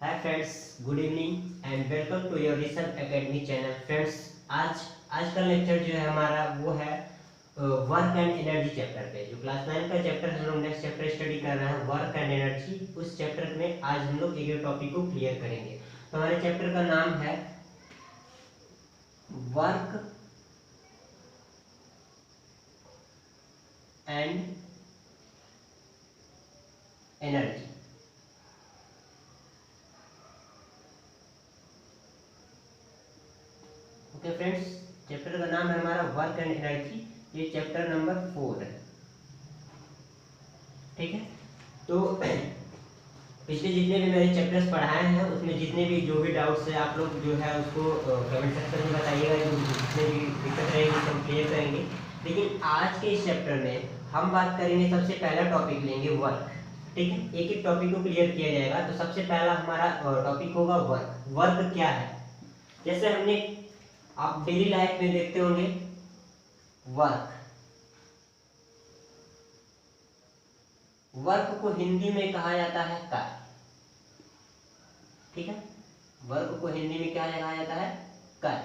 Hi friends, good evening and welcome to your research academy channel. Friends, आज का lecture जो है हमारा वो है वर्क एंड एनर्जी चैप्टर पे। जो क्लास 9 का चैप्टर हम लोग नेक्स्ट चैप्टर स्टडी कर रहे हैं वर्क एंड एनर्जी। उस चैप्टर में आज हम लोग एक टॉपिक को क्लियर करेंगे। तो हमारे चैप्टर का नाम है work and energy. Okay friends, chapter का नाम है हमारा वर्क एंड एनर्जी। ये चैप्टर नंबर 4 है, ठीक है। तो पिछले जितने भी मैंने चैप्टर्स पढ़ाए हैं उसमें जितने भी जो भी डाउट्स है आप लोग जो है उसको कमेंट सेक्शन में बताइएगा। जो जितने भी दिक्कत रहेगी सब क्लियर करेंगे। लेकिन आज के इस चैप्टर में हम बात करेंगे, सबसे पहला टॉपिक लेंगे वर्क, ठीक है। एक एक टॉपिक को क्लियर किया जाएगा। तो सबसे पहला हमारा टॉपिक होगा वर्क। वर्क क्या है? जैसे हमने आप डेली लाइफ में देखते होंगे वर्क को हिंदी में कहा जाता है कार्य, ठीक है। वर्क को हिंदी में क्या कहा जाता है? कार्य।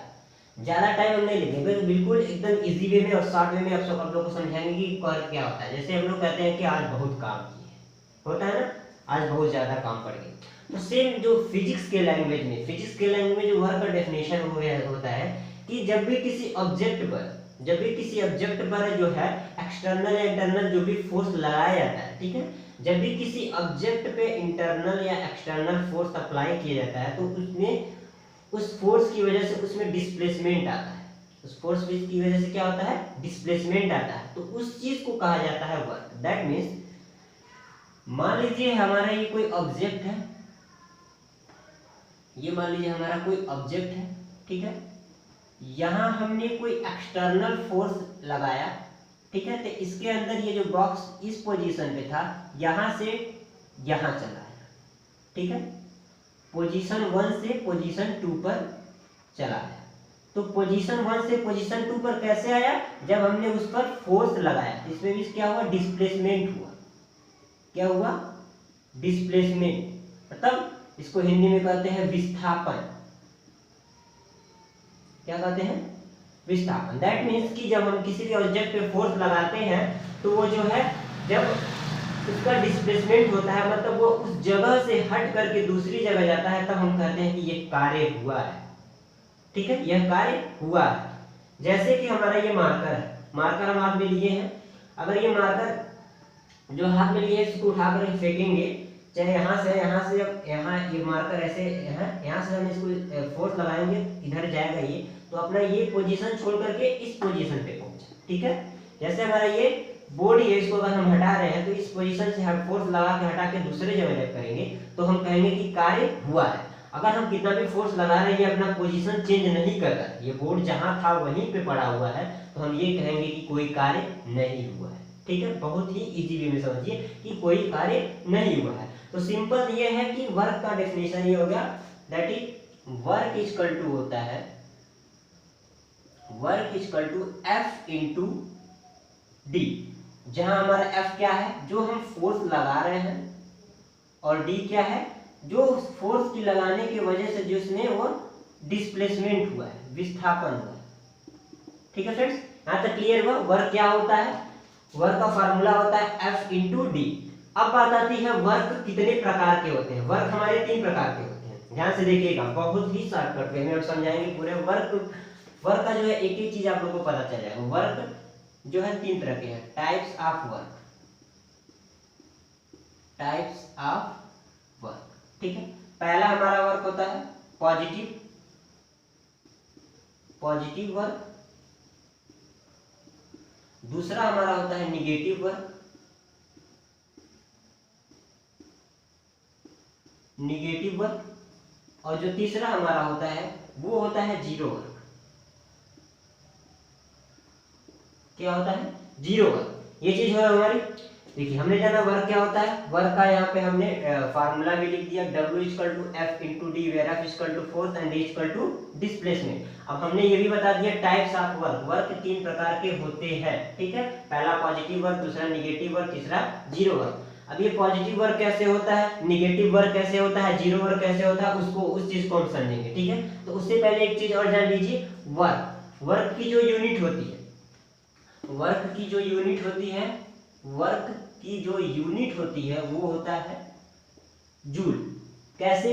ज्यादा टाइम हम नहीं लेंगे, बिल्कुल एकदम इजी वे में और शॉर्ट वे में आप लोग को समझाएंगे कि कार्य क्या होता है। जैसे हम लोग कहते हैं कि आज बहुत काम किए, होता है ना, आज बहुत ज्यादा काम पड़ गए। तो सेम जो फिजिक्स के लैंग्वेज में वर्क का डेफिनेशन होता है कि जब भी किसी ऑब्जेक्ट पर जो है एक्सटर्नल या इंटरनल जो भी फोर्स लगाया जाता है, ठीक है, जब भी किसी ऑब्जेक्ट पे इंटरनल या एक्सटर्नल फोर्स अप्लाई किया जाता है तो उसमें उस फोर्स की वजह से उसमें डिस्प्लेसमेंट आता है। उस फोर्स की वजह से क्या होता है? डिस्प्लेसमेंट आता है। तो उस चीज को कहा जाता है वर्क। दैट मीन्स मान लीजिए हमारा ये कोई ऑब्जेक्ट है, ये मान लीजिए हमारा कोई ऑब्जेक्ट है, ठीक है। यहां हमने कोई एक्सटर्नल फोर्स लगाया, ठीक है। तो इसके अंदर ये जो बॉक्स इस पोजीशन पे था, यहां से यहां चला है, ठीक है। पोजीशन 1 से पोजीशन 2 पर चला है। तो पोजीशन 1 से पोजीशन 2 पर कैसे आया? जब हमने उस पर फोर्स लगाया। इसमें भी क्या हुआ? डिस्प्लेसमेंट हुआ। क्या हुआ? डिस्प्लेसमेंट। मतलब इसको हिंदी में कहते हैं विस्थापन। क्या कहते हैं? विस्थापन। दैट मीन्स कि जब हम किसी भी ऑब्जेक्ट पे फोर्स लगाते हैं तो वो जो है जब उसका डिस्प्लेसमेंट होता है, मतलब वो उस जगह से हट करके दूसरी जगह जाता है, तब हम कहते हैं कि ये कार्य हुआ है, ठीक है, यह कार्य हुआ है। जैसे कि हमारा ये मार्कर है, मार्कर हम हाथ में लिए हैं। अगर ये मार्कर जो हाथ में लिए इसको उठाकर फेंकेंगे, चाहे यहाँ से जब यहाँ ये मार्कर ऐसे यहाँ से हम इसको फोर्स लगाएंगे, इधर जाएगा ये, तो अपना ये पोजीशन छोड़ करके इस पोजीशन पे पहुंचे, ठीक है। जैसे हमारा ये बोर्ड है, इसको अगर हम हटा रहे हैं तो इस पोजीशन से हम फोर्स लगा के हटा के दूसरे जगह जब करेंगे तो हम कहेंगे कि कार्य हुआ है। अगर हम कितना भी फोर्स लगा रहे हैं अपना पोजीशन चेंज नहीं कर रहा, ये बोर्ड जहां था वहीं पे पड़ा हुआ है, तो हम ये कहेंगे कि कोई कार्य नहीं हुआ है, ठीक है। बहुत ही इजी वे में समझिए कि कोई कार्य नहीं हुआ है। तो सिंपल ये है कि वर्क का डेफिनेशन ये हो गया, that is work equal to होता है, work equal to F into D. जहां हमारा एफ क्या है? जो हम फोर्स लगा रहे हैं, और डी क्या है? जो फोर्स की लगाने की वजह से जिसमें वो डिस्प्लेसमेंट हुआ है, विस्थापन हुआ है, ठीक है फ्रेंड्स। यहां तक क्लियर हुआ? वर्क क्या होता है? वर्क का फार्मूला होता है एफ इंटू डी। अब बात आती है वर्क कितने प्रकार के होते हैं। वर्क हमारे 3 प्रकार के होते हैं। ध्यान से देखिएगा, बहुत ही शॉर्टकट वे में अब समझाएंगे पूरे वर्क का जो है एक एक चीज आप लोगों को पता चल जाएगा। वर्क जो है 3 तरह के हैं, types of work, types of work, ठीक है। पहला हमारा वर्क होता है पॉजिटिव वर्क। दूसरा हमारा होता है निगेटिव वर्क, और जो तीसरा हमारा होता है वो होता है जीरो वर्क। क्या होता है? Zero work. ये चीज है हमारी। देखिए, हमने जाना वर्क क्या होता है। वर्क का यहाँ पे हमने फार्मूला भी लिख दिया, W equal to F into D, where F equal to force and D equal to displacement. अब हमने ये भी बता दिया टाइप्स ऑफ वर्क। वर्क 3 प्रकार के होते हैं, ठीक है। पहला पॉजिटिव वर्क, दूसरा निगेटिव वर्क, तीसरा जीरो वर्क। अब ये पॉजिटिव वर्क कैसे होता है, निगेटिव वर्क कैसे होता है, जीरो वर्क कैसे होता है, उसको उस चीज को हम समझेंगे, ठीक है। तो उससे पहले एक चीज और जान लीजिए, वर्क की जो यूनिट होती है, वर्क की जो यूनिट होती है, वर्क की जो यूनिट होती है वो होता है जूल। कैसे,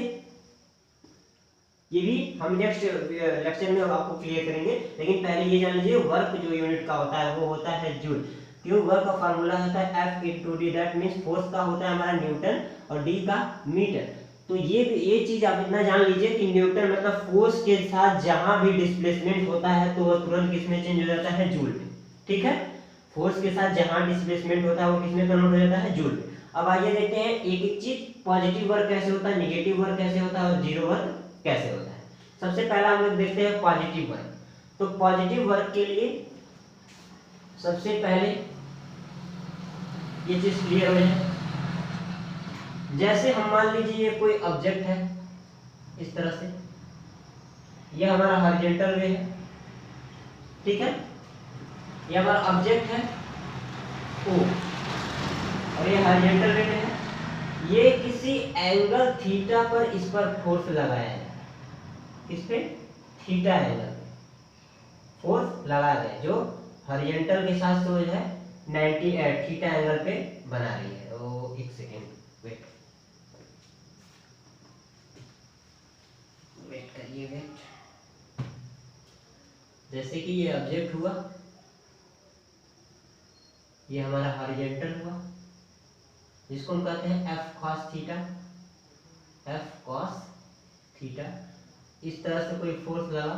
ये भी हम नेक्स्ट लेक्चर में आपको क्लियर करेंगे, लेकिन पहले ये जान लीजिए वर्क जो यूनिट का होता है वो होता है जूल। क्यों, वर्क का फार्मूला होता है F into D, that means force का होता है हमारा न्यूटन और D का मीटर। तो ये चीज आप इतना जान लीजिए कि न्यूटन मतलब फोर्स के साथ जहां भी डिस्प्लेसमेंट होता है तो वो तुरंत किसमें चेंज हो जाता है, जूल में, ठीक है। फोर्स के साथ जहां डिस्प्लेसमेंट होता है वो किसमें कन्वर्ट हो जाता है, जूल में। अब आइए देखते हैं एक एक चीज, पॉजिटिव वर्क कैसे होता है, निगेटिव वर्क कैसे होता है और जीरो वर्क कैसे होता है। सबसे पहला हम लोग देखते हैं पॉजिटिव वर्क। तो पॉजिटिव वर्क के लिए सबसे पहले ये चीज क्लियर हो जाए, जैसे हम मान लीजिए ये कोई ऑब्जेक्ट है इस तरह से, ये हमारा हॉरिजॉन्टल वे है, ठीक है, ये हमारा ऑब्जेक्ट है O और ये हॉरिजॉन्टल वे है, ये किसी एंगल थीटा पर इस पर फोर्स लगाया है, किस पे, थीटा एंगल फोर्स लगाया गया जो हॉरिजॉन्टल के साथ जो है 90 थीटा एंगल पे बना रही है। ओ एक सेकेंड वेट करिए, वेट। जैसे कि ये ऑब्जेक्ट हुआ, ये हमारा हॉरिजॉन्टल हुआ जिसको हम कहते हैं F cos theta, F cos theta. इस तरह से कोई फोर्स लगा,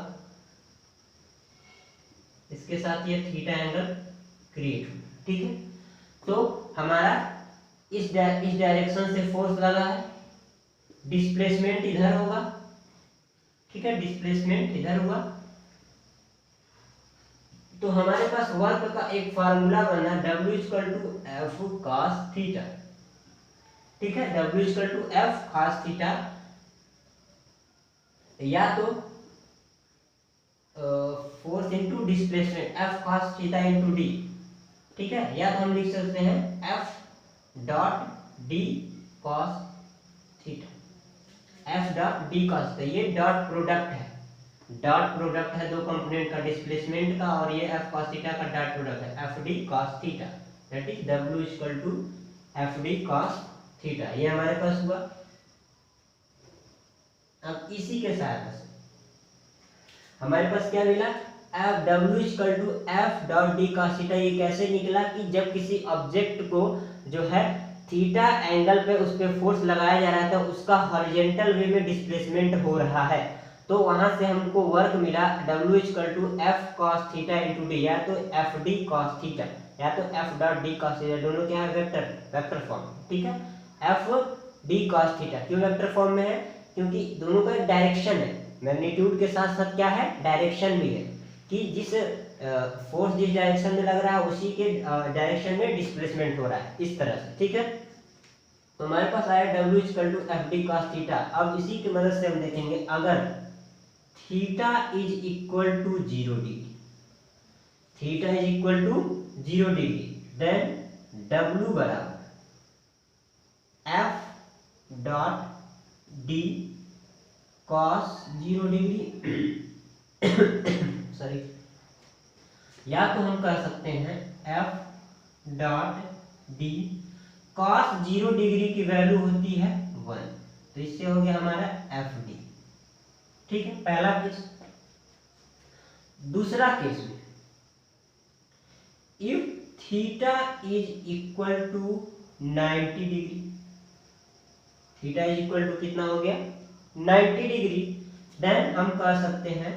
इसके साथ ये थीटा एंगल क्रिएट हुआ, ठीक है। तो हमारा इस डायरेक्शन से फोर्स लगा है, डिस्प्लेसमेंट इधर होगा, ठीक है, डिस्प्लेसमेंट इधर हुआ। तो हमारे पास वर्क का एक फार्मूला बना W = F cos थीटा, ठीक है, W = F cos थीटा, या तो force into displacement F cos theta into D, ठीक है, या तो हम लिख सकते हैं F dot D cos theta, F dot D cos theta. ये डॉट प्रोडक्ट है, डॉट प्रोडक्ट है दो कंपोनेंट का, डिस्प्लेसमेंट का, और ये F cos थीटा का डॉट प्रोडक्ट है FD cos theta, that is W = FD cos theta. ये हमारे पास हुआ। अब इसी के सहायता से हमारे पास क्या मिला, W = F dot D cos theta. ये कैसे निकला कि जब किसी ऑब्जेक्ट को जो है थीटा एंगल पे उस पे फोर्स लगाया जा रहा है तो उसका हॉरिजॉन्टल वे में डिस्प्लेसमेंट हो रहा है, तो वहां से हमको वर्क मिला W = F cos theta into D, या तो FD cos थीटा या तो F dot D cos theta, दोनों क्या है, वेक्टर फॉर्म, ठीक है। FD cos थीटा क्यों वेक्टर फॉर्म में है, क्योंकि दोनों का डायरेक्शन है, मैग्नीट्यूड के साथ साथ क्या है, डायरेक्शन भी है, कि जिस फोर्स जिस डायरेक्शन में लग रहा है उसी के डायरेक्शन में डिस्प्लेसमेंट हो रहा है, इस तरह से, ठीक है। तो हमारे पास आया W = FD cos थीटा। अब इसी की मदद से हम देखेंगे, अगर theta is equal to 0 degree, theta is equal to 0 degree, then W बराबर F dot D cos 0 degree sorry, या तो हम कह सकते हैं F dot D cos 0 degree की वैल्यू होती है 1, तो इससे हो गया हमारा FD, ठीक है, पहला केस। दूसरा केस में if theta is equal to 90 degree, theta is equal to कितना हो गया, 90 डिग्री, देन हम कह सकते हैं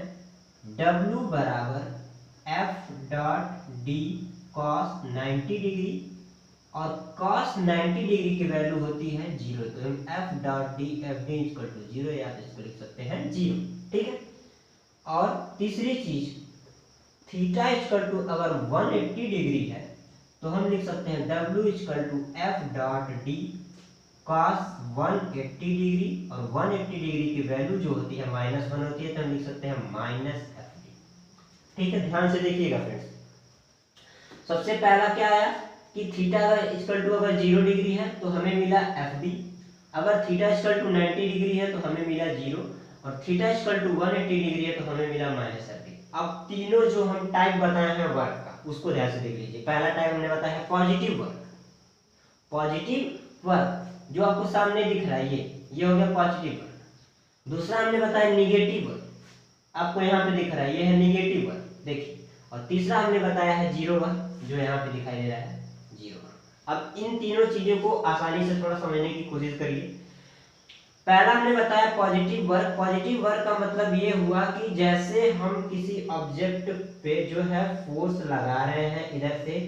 W बराबर F dot D cos 90 degree, और cos 90 डिग्री की वैल्यू होती है 0, तो हम F dot D FD equal to 0, या तो इसको लिख सकते हैं 0, ठीक है। और तीसरी चीज, थीटा इक्वल टू अगर 180 डिग्री है तो हम लिख सकते हैं W equal to F dot D cos 180 degree, और 180 डिग्री की वैल्यू जो होती है -1 होती है, तो हम लिख सकते हैं -FD, ठीक है। ध्यान से देखिएगा फ्रेंड्स, सबसे पहला क्या आया कि थीटा इक्वल टू अगर 0 डिग्री है तो हमें मिला FB, अगर थीटा इक्वल टू 90 डिग्री है तो हमें मिला 0, और थीटा इक्वल टू 180 डिग्री है तो हमें मिला -FB। अब तीनों जो हम टाइप बताए हैं वर्क का उसको ध्यान से देख लीजिए। पहला टाइप हमने बताया है पॉजिटिव वर्क। पॉजिटिव वर्क जो आपको सामने दिख रहा है ये हो गया पॉजिटिव वर्क। दूसरा हमने बताया निगेटिव वर्क, आपको यहाँ पे दिख रहा है ये है निगेटिव वर्क, देखिए। और तीसरा हमने बताया है जीरो वर्क, जो यहाँ पे दिखाई दे रहा है जीरो वर्क। अब इन तीनों चीजों को आसानी से थोड़ा समझने की कोशिश करिए। पहला हमने बताया पॉजिटिव वर्क। पॉजिटिव वर्क का मतलब ये हुआ कि जैसे हम किसी ऑब्जेक्ट पे जो है फोर्स लगा रहे हैं इधर से,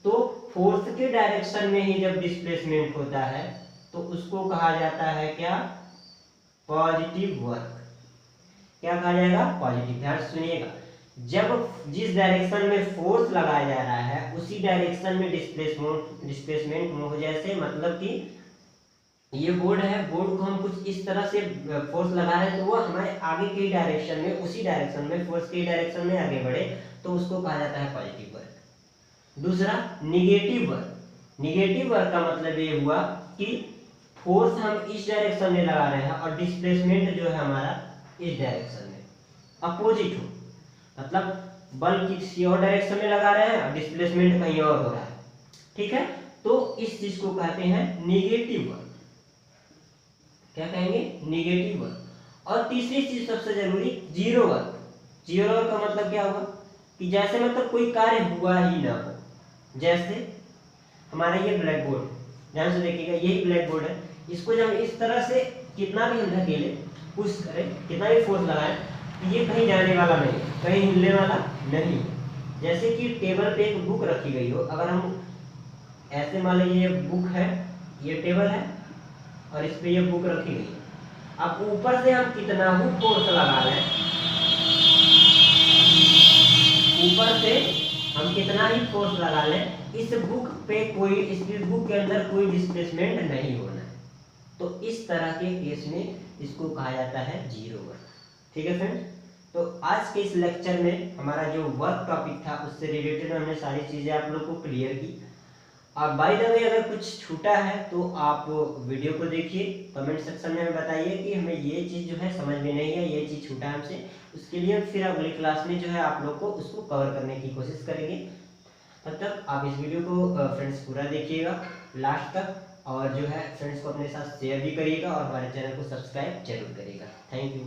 तो फोर्स के डायरेक्शन में ही जब डिस्प्लेसमेंट होता है तो उसको कहा जाता है क्या, पॉजिटिव वर्क। क्या कहा जाएगा, पॉजिटिव। ध्यान से सुनिएगा, जब जिस डायरेक्शन में फोर्स लगाया जा रहा है उसी डायरेक्शन में डिस्प्लेसमेंट मूव, जैसे मतलब कि ये बोर्ड है, बोर्ड को हम कुछ इस तरह से फोर्स लगा रहे हैं तो वो हमारे आगे के डायरेक्शन में, उसी डायरेक्शन में, फोर्स के डायरेक्शन में आगे बढ़े, तो उसको कहा जाता है पॉजिटिव वर्क। दूसरा निगेटिव वर्क। निगेटिव वर्क का मतलब ये हुआ कि फोर्स हम इस डायरेक्शन में लगा रहे हैं और डिस्प्लेसमेंट जो है हमारा इस डायरेक्शन में अपोजिट हो, मतलब बल किसी और डायरेक्शन में लगा रहे हैं और डिस्प्लेसमेंट कहीं और हो रहा है, ठीक है। तो इस चीज को कहते हैं निगेटिव वर्क। क्या कहेंगे, निगेटिव वर्क। और तीसरी चीज सबसे जरूरी, जीरो वर्क। जीरो वर्क का मतलब क्या होगा कि जैसे मतलब कोई कार्य हुआ ही ना हो। जैसे हमारा ये ब्लैक बोर्ड, ध्यान से देखिएगा, यही ब्लैक बोर्ड है, इसको जब इस तरह से कितना भी हम धकेले, पुश करें, कितना भी फोर्स लगाएं, ये कहीं जाने वाला नहीं, कहीं हिलने वाला नहीं। जैसे कि टेबल पे एक बुक रखी गई हो, अगर हम ऐसे मान लीजिए ये बुक है, ये टेबल है और इस पे ये बुक रखी गई है। अब ऊपर से हम कितना ही फोर्स लगा लें, ऊपर से हम कितना ही फोर्स लगा लें, इस बुक पे कोई, इस बुक के अंदर कोई डिस्प्लेसमेंट नहीं होना है। तो इस तरह के केस में इसको कहा जाता है जीरो वर्क। ठीक है फ्रेंड्स, तो आज के इस लेक्चर में हमारा जो वर्क टॉपिक था उससे रिलेटेड हमने सारी चीजें आप लोग को क्लियर की। अब बाय द वे अगर कुछ छूटा है तो आप वीडियो को देखिए, कमेंट सेक्शन में बताइए कि हमें ये चीज़ जो है समझ में नहीं है, ये चीज़ छूटा है हमसे, उसके लिए फिर अगली क्लास में जो है आप लोग को उसको कवर करने की कोशिश करेंगे। तब तक आप इस वीडियो को फ्रेंड्स पूरा देखिएगा लास्ट तक, और जो है फ्रेंड्स को अपने साथ शेयर भी करिएगा और हमारे चैनल को सब्सक्राइब जरूर करिएगा। Thank you.